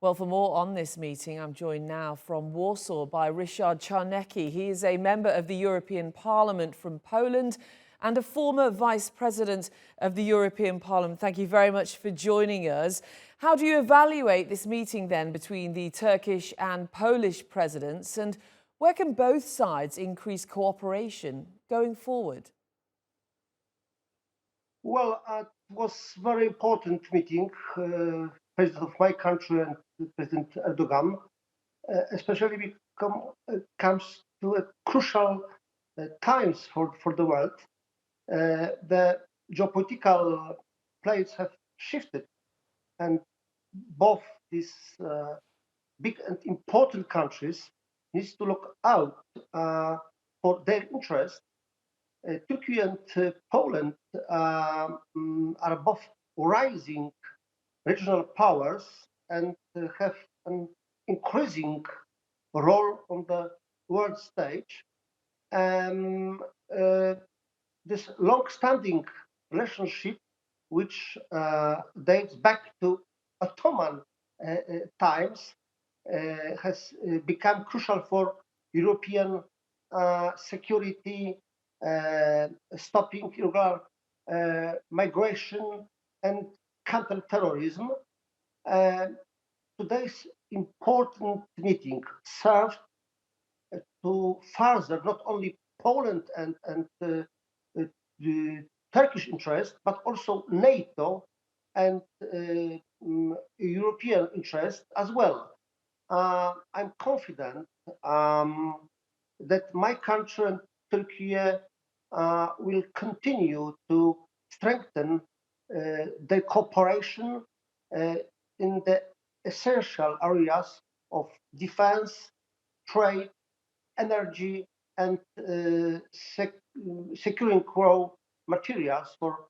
Well, for more on this meeting, I'm joined now from Warsaw by Ryszard Czarnecki. He is a member of the European Parliament from Poland and a former Vice President of the European Parliament. Thank you very much for joining us. How do you evaluate this meeting then between the Turkish and Polish presidents, and where can both sides increase cooperation going forward? Well, it was a very important meeting, President of my country and President Erdoğan, especially because it comes to a crucial times for the world. The geopolitical plates have shifted, and both these big and important countries needs to look out for their interest. Turkey and Poland are both rising regional powers and have an increasing role on the world stage. This long-standing relationship, which dates back to Ottoman times, has become crucial for European security, stopping irregular migration and counter-terrorism. Today's important meeting served to further not only Poland and the Turkish interest, but also NATO and European interest as well. I'm confident that my country and Turkey will continue to strengthen their cooperation in the essential areas of defense, trade, energy, and securing raw materials for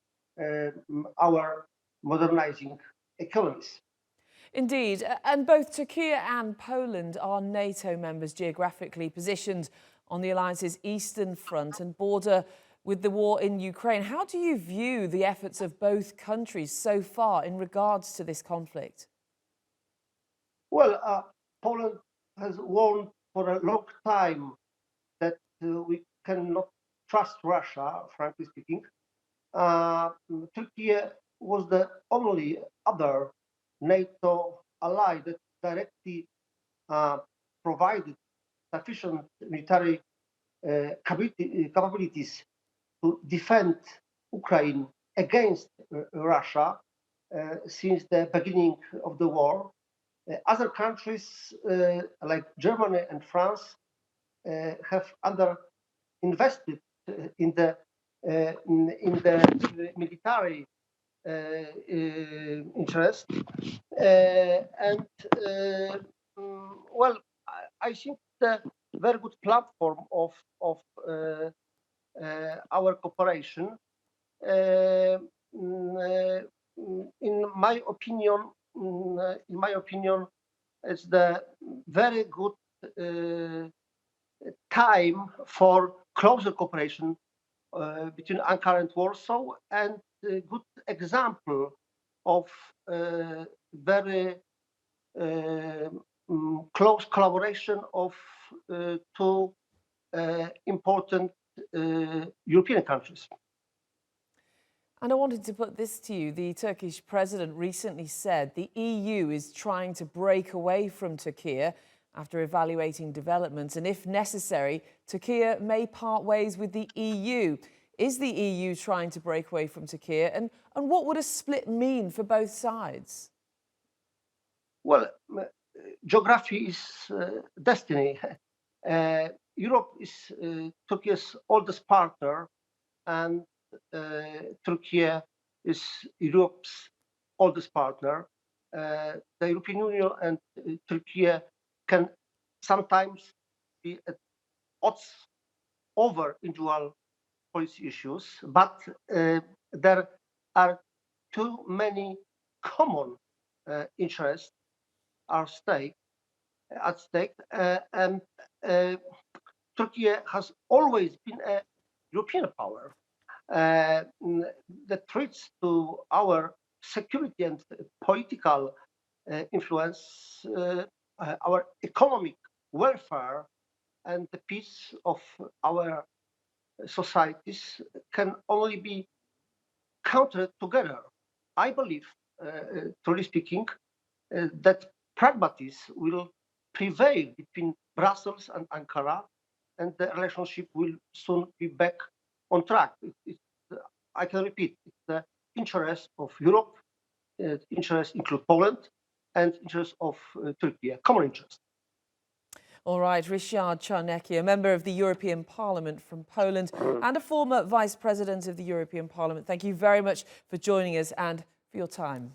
our modernizing economies. Indeed, and both Turkey and Poland are NATO members geographically positioned on the alliance's eastern front and border with the war in Ukraine. How do you view the efforts of both countries so far in regards to this conflict? Well, Poland has warned for a long time that we cannot trust Russia, frankly speaking. Turkey was the only other NATO ally that directly provided sufficient military capabilities to defend Ukraine against Russia since the beginning of the war. Other countries like Germany and France have invested in the military interest, and well, I think the very good platform of our cooperation. In my opinion, it's the very good time for closer cooperation between Ankara and Warsaw, and a good example of very close collaboration of two important European countries. And I wanted to put this to you. The Turkish president recently said the EU is trying to break away from Turkey after evaluating developments, and if necessary, Turkey may part ways with the EU. Is the EU trying to break away from Turkey, and what would a split mean for both sides? Well, geography is destiny. Europe is Turkey's oldest partner, and Turkey is Europe's oldest partner. The European Union and Turkey can sometimes be at odds over individual policy issues, but there are too many common interests at stake, and Turkey has always been a European power. The threats to our security and political influence our economic welfare and the peace of our societies can only be counted together. I believe, truly speaking, that pragmatism will prevail between Brussels and Ankara, and the relationship will soon be back on track. I can repeat, it's the interest of Europe, interest include Poland, and interest of Turkey, a common interest. All right, Ryszard Czarnecki, a member of the European Parliament from Poland and a former Vice President of the European Parliament. Thank you very much for joining us and for your time.